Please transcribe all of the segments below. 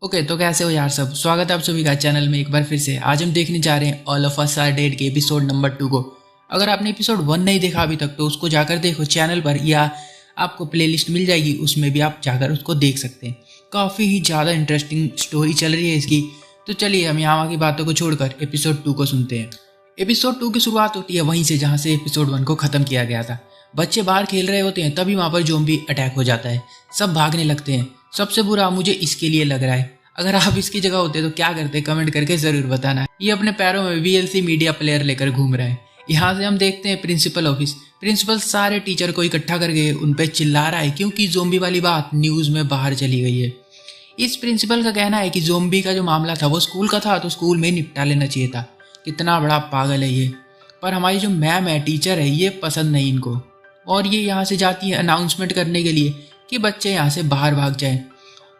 Okay, तो कैसे हो यार सब। स्वागत है आप सभी का चैनल में एक बार फिर से। आज हम देखने जा रहे हैं All of Us Are Dead के एपिसोड नंबर 2 को। अगर आपने एपिसोड 1 नहीं देखा अभी तक तो उसको जाकर देखो चैनल पर, या आपको प्लेलिस्ट मिल जाएगी, उसमें भी आप जाकर उसको देख सकते हैं। काफ़ी ही ज़्यादा इंटरेस्टिंग स्टोरी चल रही है इसकी। तो चलिए हम यहाँ की बातों को छोड़कर एपिसोड 2 को सुनते हैं। एपिसोड 2 की शुरुआत होती है वहीं से जहाँ से एपिसोड 1 को ख़त्म किया गया था। बच्चे बाहर खेल रहे होते हैं, तभी वहाँ पर ज़ॉम्बी अटैक हो जाता है। सब भागने लगते हैं। सबसे बुरा मुझे इसके लिए लग रहा है, अगर आप इसकी जगह होते तो क्या करते, कमेंट करके जरूर बताना। ये अपने पैरों में वीएलसी मीडिया प्लेयर लेकर घूम रहा है। यहाँ से हम देखते हैं प्रिंसिपल ऑफिस। प्रिंसिपल सारे टीचर को इकट्ठा करके उन पे चिल्ला रहा है क्योंकि ज़ॉम्बी वाली बात न्यूज़ में बाहर चली गई है। इस प्रिंसिपल का कहना है कि ज़ॉम्बी का जो मामला था वो स्कूल का था, तो स्कूल में निपटा लेना चाहिए था। कितना बड़ा पागल है ये। पर हमारी जो मैम है, टीचर है, ये पसंद नहीं इनको, और ये यहाँ से जाती है अनाउंसमेंट करने के लिए कि बच्चे यहाँ से बाहर भाग जाएं।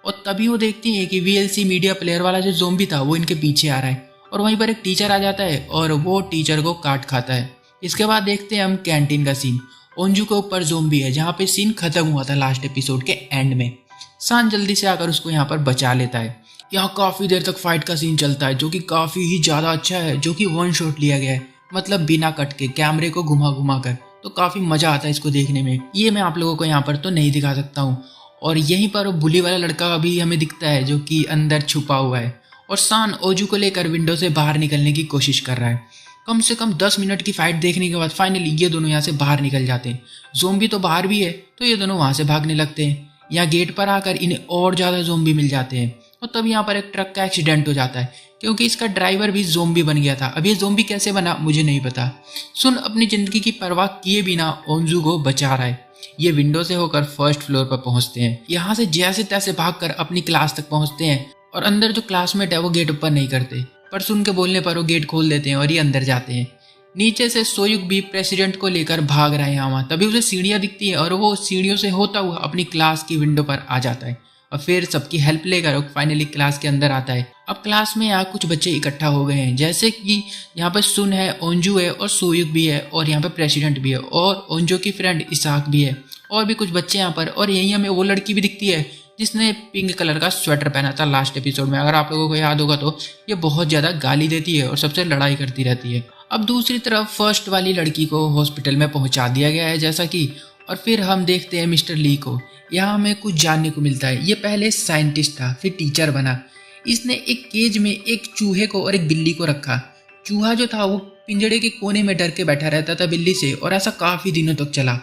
और तभी वो देखती है कि वीएलसी मीडिया प्लेयर वाला जो ज़ॉम्बी था वो इनके पीछे आ रहा है, और वहीं पर एक टीचर आ जाता है और वो टीचर को काट खाता है। इसके बाद देखते हैं हम कैंटीन का सीन। ओंजू के ऊपर ज़ॉम्बी है, जहाँ पे सीन खत्म हुआ था लास्ट एपिसोड के एंड में। सान जल्दी से आकर उसको यहाँ पर बचा लेता है। यहाँ काफ़ी देर तक फाइट का सीन चलता है जो कि काफ़ी ही ज़्यादा अच्छा है, जो कि वन शॉट लिया गया है, मतलब बिना कट के कैमरे को घुमा घुमा कर। तो काफ़ी मज़ा आता है इसको देखने में। ये मैं आप लोगों को यहाँ पर तो नहीं दिखा सकता हूँ। और यहीं पर वो बुली वाला लड़का अभी हमें दिखता है जो कि अंदर छुपा हुआ है, और सान ओजू को लेकर विंडो से बाहर निकलने की कोशिश कर रहा है। कम से कम 10 मिनट की फाइट देखने के बाद फाइनली ये दोनों यहाँ से बाहर निकल जाते हैं। ज़ॉम्बी तो बाहर भी है, तो ये दोनों वहाँ से भागने लगते हैं। यहाँ गेट पर आकर इन्हें और ज़्यादा ज़ॉम्बी मिल जाते हैं, और तब यहाँ पर एक ट्रक का एक्सीडेंट हो जाता है क्योंकि इसका ड्राइवर भी ज़ॉम्बी बन गया था। अब ये ज़ॉम्बी कैसे बना मुझे नहीं पता। सुन अपनी ज़िंदगी की परवाह किए बिना ओंजू को बचा रहा है। ये विंडो से होकर फर्स्ट फ्लोर पर पहुंचते हैं। यहाँ से जैसे तैसे भागकर अपनी क्लास तक पहुंचते हैं, और अंदर जो क्लासमेट है वो गेट ऊपर नहीं करते, पर सुन के बोलने पर वो गेट खोल देते हैं और ये अंदर जाते हैं। नीचे से सोयुक भी प्रेसिडेंट को लेकर भाग रहा है यहाँ। तभी उसे सीढ़ियाँ दिखती है और वो सीढ़ियों से होता हुआ अपनी क्लास की विंडो पर आ जाता है, और फिर सबकी हेल्प लेकर फाइनली क्लास के अंदर आता है। अब क्लास में यहाँ कुछ बच्चे इकट्ठा हो गए हैं, जैसे कि यहाँ पर सुन है, ओंजू है, और सोयुक भी है, और यहाँ पर प्रेसिडेंट भी है, और ओंजू की फ्रेंड इसाक भी है, और भी कुछ बच्चे यहाँ पर। और यहीं हमें वो लड़की भी दिखती है जिसने पिंक कलर का स्वेटर पहना था लास्ट एपिसोड में। अगर आप लोगों को याद होगा तो ये बहुत ज़्यादा गाली देती है और सबसे लड़ाई करती रहती है। अब दूसरी तरफ फर्स्ट वाली लड़की को हॉस्पिटल में पहुंचा दिया गया है जैसा कि, और फिर हम देखते हैं मिस्टर ली को। यहाँ हमें कुछ जानने को मिलता है। ये पहले साइंटिस्ट था, फिर टीचर बना। इसने एक केज में एक चूहे को और एक बिल्ली को रखा। चूहा जो था वो पिंजड़े के कोने में डर के बैठा रहता था बिल्ली से, और ऐसा काफ़ी दिनों तक चला।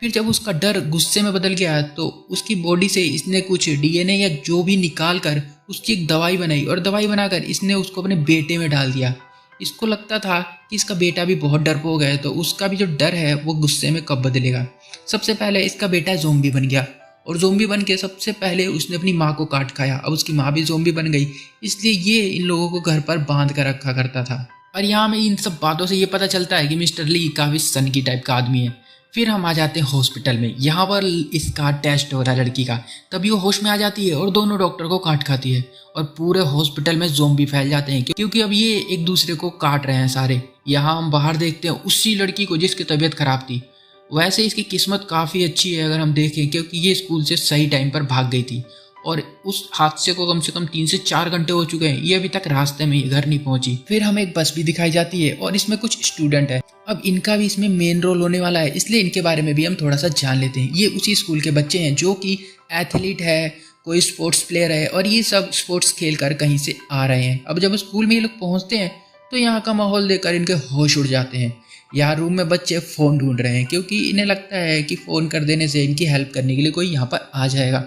फिर जब उसका डर गुस्से में बदल गया तो उसकी बॉडी से इसने कुछ डीएनए या जो भी निकाल कर उसकी एक दवाई बनाई, और दवाई बनाकर इसने उसको अपने बेटे में डाल दिया। इसको लगता था कि इसका बेटा भी बहुत डरपोक है, तो उसका भी जो डर है वो गुस्से में कब बदलेगा। सबसे पहले इसका बेटा ज़ॉम्बी बन गया, और ज़ॉम्बी बन के सबसे पहले उसने अपनी माँ को काट खाया। अब उसकी माँ भी ज़ॉम्बी बन गई, इसलिए ये इन लोगों को घर पर बांध कर रखा करता था। और यहाँ में इन सब बातों से ये पता चलता है कि मिस्टर ली काफ़ी सनकी टाइप का आदमी है। फिर हम आ जाते हैं हॉस्पिटल में। यहाँ पर इसका टेस्ट हो रहा है लड़की का। तभी वो होश में आ जाती है और दोनों डॉक्टर को काट खाती है, और पूरे हॉस्पिटल में ज़ॉम्बी फैल जाते हैं क्योंकि अब ये एक दूसरे को काट रहे हैं सारे। यहाँ हम बाहर देखते हैं उसी लड़की को जिसकी तबीयत खराब थी। वैसे इसकी किस्मत काफ़ी अच्छी है अगर हम देखें, क्योंकि ये स्कूल से सही टाइम पर भाग गई थी, और उस हादसे को कम से कम 3 से 4 घंटे हो चुके हैं, ये अभी तक रास्ते में घर नहीं पहुंची। फिर हमें एक बस भी दिखाई जाती है और इसमें कुछ स्टूडेंट है। अब इनका भी इसमें मेन रोल होने वाला है, इसलिए इनके बारे में भी हम थोड़ा सा जान लेते हैं। ये उसी स्कूल के बच्चे हैं जो कि एथलीट है, कोई स्पोर्ट्स प्लेयर है, और ये सब स्पोर्ट्स खेल कर कहीं से आ रहे हैं। अब जब स्कूल में ये लोग पहुँचते हैं तो यहाँ का माहौल देखकर इनके होश उड़ जाते हैं। यहाँ रूम में बच्चे फ़ोन ढूंढ रहे हैं क्योंकि इन्हें लगता है कि फ़ोन कर देने से इनकी हेल्प करने के लिए कोई यहाँ पर आ जाएगा।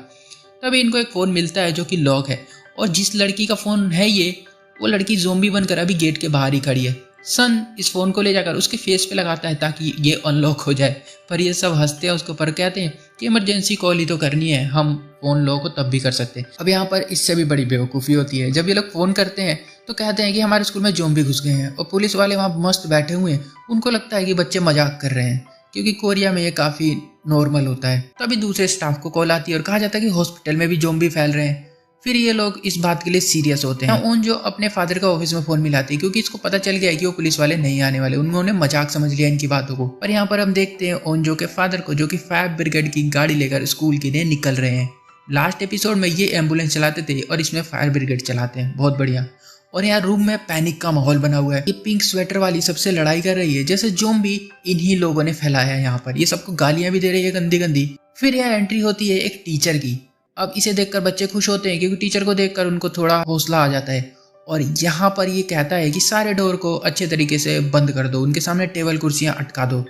तभी इनको एक फ़ोन मिलता है जो कि लॉक है, और जिस लड़की का फ़ोन है ये, वो लड़की ज़ॉम्बी बनकर अभी गेट के बाहर ही खड़ी है। सन इस फ़ोन को ले जाकर उसके फेस पे लगाता है ताकि ये अनलॉक हो जाए, पर ये सब हंसते हैं उसको, पर कहते हैं कि इमरजेंसी कॉल ही तो करनी है, हम फ़ोन लॉक को तब भी कर सकते हैं। अब यहाँ पर इससे भी बड़ी बेवकूफ़ी होती है। जब ये लोग फ़ोन करते हैं तो कहते हैं कि हमारे स्कूल में ज़ॉम्बी घुस गए हैं, और पुलिस वाले वहाँ मस्त बैठे हुए हैं। उनको लगता है कि बच्चे मजाक कर रहे हैं, क्योंकि कोरिया में ये काफ़ी नॉर्मल होता है। तभी दूसरे स्टाफ को कॉल आती है और कहा जाता है कि हॉस्पिटल में भी ज़ॉम्बी फैल रहे हैं। फिर ये लोग इस बात के लिए सीरियस होते हैं। उन जो अपने फादर का ऑफिस में फ़ोन मिलाती है क्योंकि इसको पता चल गया है कि वो पुलिस वाले नहीं आने वाले, उन्होंने मजाक समझ लिया इनकी बातों को। पर यहाँ पर हम देखते हैं ओंजो के फादर को जो कि फायर ब्रिगेड की गाड़ी लेकर स्कूल के लिए निकल रहे हैं। लास्ट एपिसोड में ये एम्बुलेंस चलाते थे और इसमें फायर ब्रिगेड चलाते हैं, बहुत बढ़िया। और यहाँ रूम में पैनिक का माहौल बना हुआ है। ये पिंक स्वेटर वाली सबसे लड़ाई कर रही है, जैसे ज़ॉम्बी इन्हीं लोगों ने फैलाया है यहाँ पर। ये सबको गालियां भी दे रही है गंदी गंदी। फिर यहाँ एंट्री होती है एक टीचर की। अब इसे देखकर बच्चे खुश होते हैं क्योंकि टीचर को देखकर उनको थोड़ा हौसला आ जाता है। और यहाँ पर ये कहता है कि सारे डोर को अच्छे तरीके से बंद कर दो, उनके सामने टेबल कुर्सियाँ अटका दो।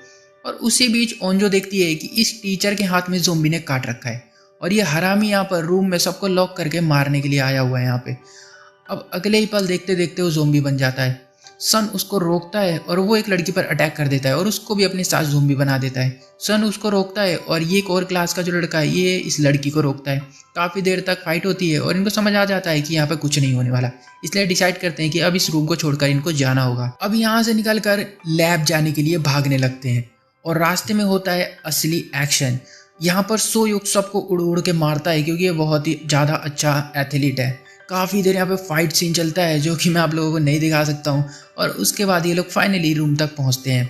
और उसी बीच ओंजो देखती है कि इस टीचर के हाथ में ज़ॉम्बी ने काट रखा है और ये हरामी यहाँ पर रूम में सबको लॉक करके मारने के लिए आया हुआ है यहाँ पे। अब अगले ही पल देखते देखते वो ज़ॉम्बी बन जाता है। सन उसको रोकता है और वो एक लड़की पर अटैक कर देता है और उसको भी अपने साथ ज़ॉम्बी बना देता है। सन उसको रोकता है और ये एक और क्लास का जो लड़का है ये इस लड़की को रोकता है। काफ़ी देर तक फाइट होती है और इनको समझ आ जाता है कि यहाँ पे कुछ नहीं होने वाला, इसलिए डिसाइड करते हैं कि अब इस रूम को छोड़कर इनको जाना होगा। अब यहाँ से निकल कर लैब जाने के लिए भागने लगते हैं और रास्ते में होता है असली एक्शन। यहाँ पर सोयुक सबको उड़ उड़ के मारता है क्योंकि ये बहुत ही ज़्यादा अच्छा एथलीट है। काफ़ी देर यहाँ पे फाइट सीन चलता है जो कि मैं आप लोगों को नहीं दिखा सकता हूँ। और उसके बाद ये लोग फाइनली रूम तक पहुँचते हैं।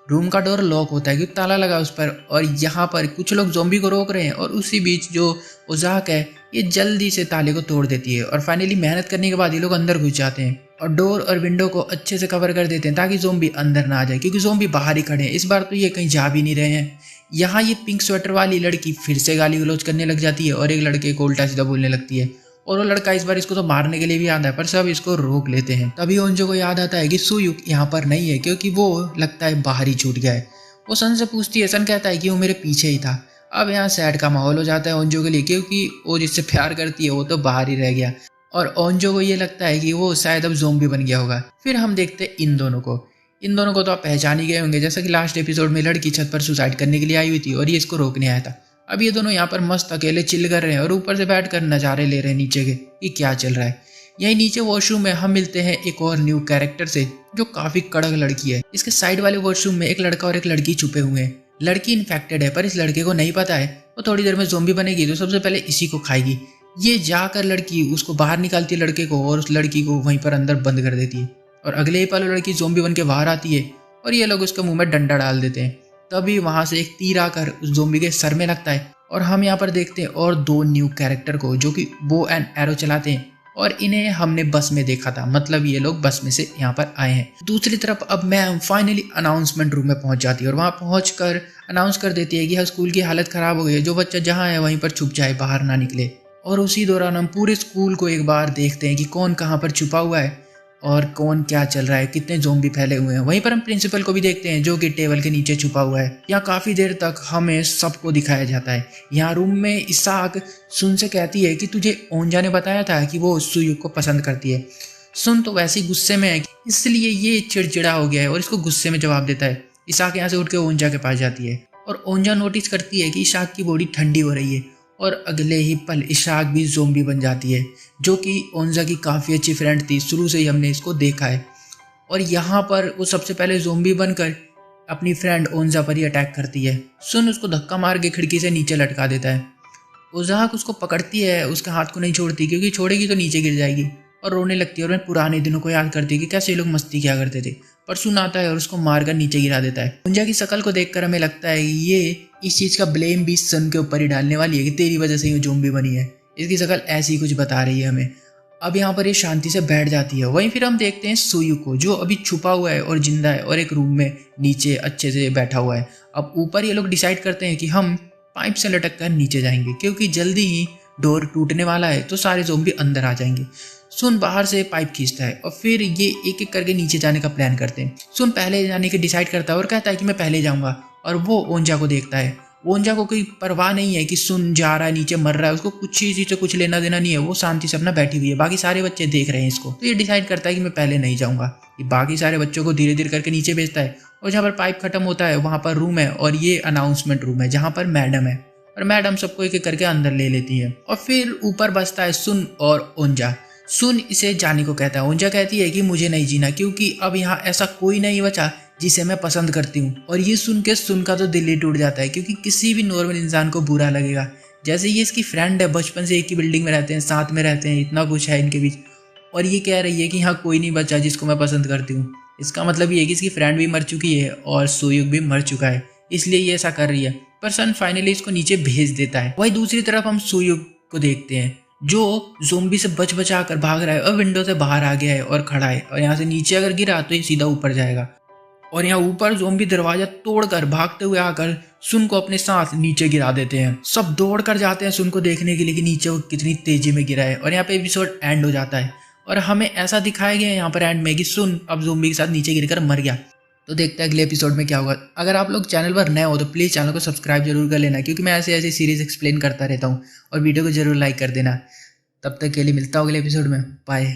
रूम का डोर लॉक होता है क्योंकि ताला लगा उस पर और यहाँ पर कुछ लोग ज़ॉम्बी को रोक रहे हैं और उसी बीच जो ओजाक है ये जल्दी से ताले को तोड़ देती है और फाइनली मेहनत करने के बाद ये लोग अंदर घुस जाते हैं और डोर और विंडो को अच्छे से कवर कर देते हैं ताकि ज़ॉम्बी अंदर ना आ जाए, क्योंकि ज़ॉम्बी बाहर ही खड़े हैं। इस बार तो ये कहीं जा भी नहीं रहे हैं। यहाँ ये पिंक स्वेटर वाली लड़की फिर से गाली गलौज करने लग जाती है और एक लड़के को उल्टा सीधा बोलने लगती है और वो लड़का इस बार इसको तो मारने के लिए भी आता है पर सब इसको रोक लेते हैं। तभी ओंजो को याद आता है कि सोयुक यहाँ पर नहीं है क्योंकि वो लगता है बाहर ही छूट गया है। वो सन से पूछती है, सन कहता है कि वो मेरे पीछे ही था। अब यहाँ सैड का माहौल हो जाता है ओंजो के लिए क्योंकि वो जिससे प्यार करती है वो तो बाहर ही रह गया और ओंजो को ये लगता है कि वो शायद अब ज़ॉम्बी बन गया होगा। फिर हम देखते हैं इन दोनों को तो आप पहचान ही गए होंगे, जैसा कि लास्ट एपिसोड में लड़की छत पर सुसाइड करने के लिए आई हुई थी और ये इसको रोकने आया था। अब ये दोनों यहाँ पर मस्त अकेले चिल कर रहे हैं और ऊपर से बैठकर नज़ारे ले रहे हैं नीचे के कि क्या चल रहा है। यही नीचे वॉशरूम में हम मिलते हैं एक और न्यू कैरेक्टर से जो काफ़ी कड़क लड़की है। इसके साइड वाले वॉशरूम में एक लड़का और एक लड़की छुपे हुए हैं। लड़की इन्फेक्टेड है पर इस लड़के को नहीं पता है वो थोड़ी देर में ज़ॉम्बी बनेगी तो सबसे पहले इसी को खाएगी। ये जाकर लड़की उसको बाहर निकालती है लड़के को और उस लड़की को वहीं पर अंदर बंद कर देती है और अगले ही पल लड़की ज़ॉम्बी बन के बाहर आती है और ये लोग उसके मुंह में डंडा डाल देते हैं। तभी वहां से एक तीर आकर उस ज़ॉम्बी के सर में लगता है और हम यहाँ पर देखते हैं और दो न्यू कैरेक्टर को जो कि बो एंड एरो चलाते हैं और इन्हें हमने बस में देखा था, मतलब ये लोग बस में से यहाँ पर आए हैं। दूसरी तरफ अब मैम फाइनली अनाउंसमेंट रूम में पहुंच जाती है और वहाँ पहुंचकर अनाउंस कर देती है कि स्कूल की हालत खराब हो गई है, जो बच्चा जहाँ है वहीं पर छुप जाए, बाहर ना निकले। और उसी दौरान हम पूरे स्कूल को एक बार देखते हैं कि कौन कहाँ पर छुपा हुआ है और कौन क्या चल रहा है, कितने ज़ॉम्बी फैले हुए हैं। वहीं पर हम प्रिंसिपल को भी देखते हैं जो कि टेबल के नीचे छुपा हुआ है। यहाँ काफ़ी देर तक हमें सबको दिखाया जाता है। यहाँ रूम में इसाक सुन से कहती है कि तुझे ओंजा ने बताया था कि वो सुयुक को पसंद करती है। सुन तो वैसे ही गुस्से में है इसलिए ये चिड़चिड़ा हो गया है और इसको गुस्से में जवाब देता है। इसाक यहाँ से उठ के ओंजा के पास जाती है और ओंजा नोटिस करती है कि इसाक की बॉडी ठंडी हो रही है और अगले ही पल इशाक भी ज़ॉम्बी बन जाती है जो कि ओंजा की काफ़ी अच्छी फ्रेंड थी, शुरू से ही हमने इसको देखा है। और यहाँ पर वो सबसे पहले ज़ॉम्बी बनकर अपनी फ्रेंड ओंजा पर ही अटैक करती है। सुन उसको धक्का मार के खिड़की से नीचे लटका देता है। ओजाक उसको पकड़ती है, उसके हाथ को नहीं छोड़ती क्योंकि छोड़ेगी तो नीचे गिर जाएगी और रोने लगती है और मैं पुराने दिनों को याद करती है कि कैसे ये लोग मस्ती किया करते थे। पर सुन आता है और उसको मारकर नीचे गिरा देता है। ओंजा की शक्ल को देखकर हमें लगता है ये इस चीज़ का ब्लेम भी सन के ऊपर ही डालने वाली है कि तेरी वजह से ये ज़ॉम्बी बनी है। इसकी शक्ल ऐसी ही कुछ बता रही है हमें। अब यहाँ पर ये शांति से बैठ जाती है। वहीं फिर हम देखते हैं सुयुक को जो अभी छुपा हुआ है और जिंदा है और एक रूम में नीचे अच्छे से बैठा हुआ है। अब ऊपर ये लोग डिसाइड करते हैं कि हम पाइप से लटक कर नीचे जाएंगे क्योंकि जल्दी ही डोर टूटने वाला है तो सारे ज़ॉम्बी अंदर आ जाएंगे। सुन बाहर से पाइप खींचता है और फिर ये एक एक करके नीचे जाने का प्लान करते हैं। सुन पहले जाने के डिसाइड करता है और कहता है कि मैं पहले जाऊंगा और वो ओंजा को देखता है। ओंजा को कोई परवाह नहीं है कि सुन जा रहा है नीचे मर रहा है, उसको कुछ चीज़ से कुछ लेना देना नहीं है। वो शांति से अपना बैठी हुई है, बाकी सारे बच्चे देख रहे हैं इसको। तो ये डिसाइड करता है कि मैं पहले नहीं जाऊंगा। ये बाकी सारे बच्चों को धीरे धीरे करके नीचे भेजता है और जहाँ पर पाइप खत्म होता है वहाँ पर रूम है और ये अनाउंसमेंट रूम है जहाँ पर मैडम है और मैडम सबको एक एक करके अंदर ले लेती है। और फिर ऊपर बसता है सुन और ओंजा। सुन इसे जाने को कहता है। ओंजा कहती है कि मुझे नहीं जीना क्योंकि अब यहाँ ऐसा कोई नहीं बचा जिसे मैं पसंद करती हूँ। और ये सुन के सुन का तो दिल ही टूट जाता है क्योंकि किसी भी नॉर्मल इंसान को बुरा लगेगा। जैसे ये इसकी फ्रेंड है, बचपन से एक ही बिल्डिंग में रहते हैं, साथ में रहते हैं, इतना कुछ है इनके बीच, और ये कह रही है कि यहाँ कोई नहीं बचा जिसको मैं पसंद करती हूँ। इसका मतलब ये है कि इसकी फ्रेंड भी मर चुकी है और सुयुक भी मर चुका है, इसलिए ये ऐसा कर रही है। पर सन फाइनली इसको नीचे भेज देता है। वही दूसरी तरफ हम सुयुक को देखते हैं जो ज़ोंबी से बच बचा कर भाग रहा है और विंडो से बाहर आ गया है और खड़ा है, और यहाँ से नीचे अगर गिरा तो ये सीधा ऊपर जाएगा। और यहाँ ऊपर ज़ोंबी दरवाजा तोड़कर भागते हुए आकर सुन को अपने साथ नीचे गिरा देते हैं। सब दौड़ कर जाते हैं सुन को देखने के लिए कि नीचे वो कितनी तेजी में गिरा है, और यहाँ पे एपिसोड एंड हो जाता है। और हमें ऐसा दिखाया गया है यहाँ पर एंड में कि सुन अब ज़ोंबी के साथ नीचे गिरकर मर गया। तो देखते हैं अगले एपिसोड में क्या होगा। अगर आप लोग चैनल पर नए हो तो प्लीज़ चैनल को सब्सक्राइब जरूर कर लेना, क्योंकि मैं ऐसे ऐसी सीरीज एक्सप्लेन करता रहता हूँ। और वीडियो को जरूर लाइक कर देना। तब तक के लिए मिलता हूँ अगले एपिसोड में। बाय।